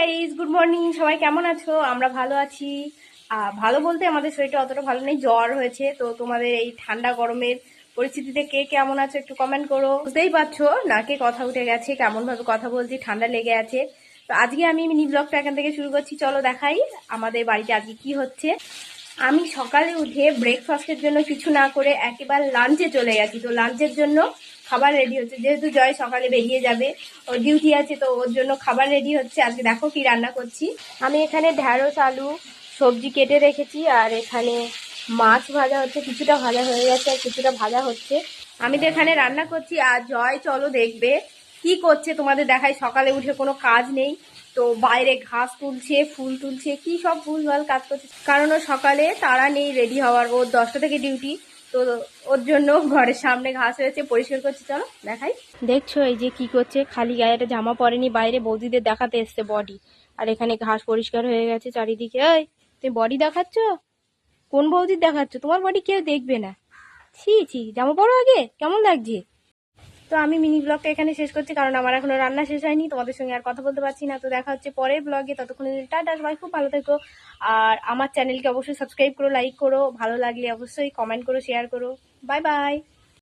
Guys, good morning. সবাই কেমন আছো? আমরা ভালো আছি। ভালো বলতে আমাদের শরীরটা অতটা ভালো নেই, জ্বর হয়েছে। তো তোমাদের এই ঠান্ডা গরমের পরিস্থিতিতে কে কেমন আছো একটু কমেন্ট করো। বুঝতেই পারছো নাকে কথা উঠে গেছে, কেমন ভাবে কথা বলছি, ঠান্ডা লেগে আছে। তো আজকে আমি মিনি ব্লগটা এখান থেকে শুরু করছি। চলো দেখাই আমাদের বাড়িতে আজকে কি হচ্ছে। আমি সকালে উঠে ব্রেকফাস্টের জন্য কিছু না করে একেবারে লাঞ্চে চলে গেছি। তো লাঞ্চের জন্য খাবার রেডি হচ্ছে, যেহেতু জয় সকালে বেরিয়ে যাবে, ওর ডিউটি আছে, তো ওর জন্য খাবার রেডি হচ্ছে। আজকে দেখো কি রান্না করছি। আমি এখানে ঢ্যাঁড়স আলু সবজি কেটে রেখেছি, আর এখানে মাছ ভাজা হচ্ছে, কিছুটা ভাজা হয়ে গেছে আর কিছুটা ভাজা হচ্ছে। আমি তো এখানে রান্না করছি, আর জয় চলো দেখবে কি করছে, তোমাদের দেখাই। সকালে উঠে কোনো কাজ নেই, তো বাইরে ঘাস তুলছে, ফুল তুলছে, কি সব ভুলভাল কাজ করছে। কারণ ও সকালে তাড়া নেই রেডি হওয়ার, ওর 10টা থেকে ডিউটি। তো ওর জন্য ঘরের সামনে ঘাস হয়েছে, পরিষ্কার করছে। চলো দেখাই। দেখছো এই যে কি করছে, খালি গায়ে একটা জামা পরেনি, বাইরে বৌদিদের দেখাতে এসছে বডি। আর এখানে ঘাস পরিষ্কার হয়ে গেছে চারিদিকে। এই তুমি বডি দেখাচ্ছ? কোন বৌদির দেখাচ্ছ? তোমার বডি কেউ দেখবে না। ছি ছি, জামা পরো আগে, কেমন লাগছে? তো আমি মিনি ব্লগটা এখানে শেষ করছি, কারণ আমার এখনো রান্না শেষ হয়নি, তোমাদের সঙ্গে আর কথা বলতে পারছি না। তো দেখা হচ্ছে পরের ব্লগে, ততক্ষণে টাটা, সবাই খুব ভালো থেকো। আর আমার চ্যানেলকে অবশ্যই সাবস্ক্রাইব করো, লাইক করো, ভালো লাগলে অবশ্যই কমেন্ট করো, শেয়ার করো। Bye bye.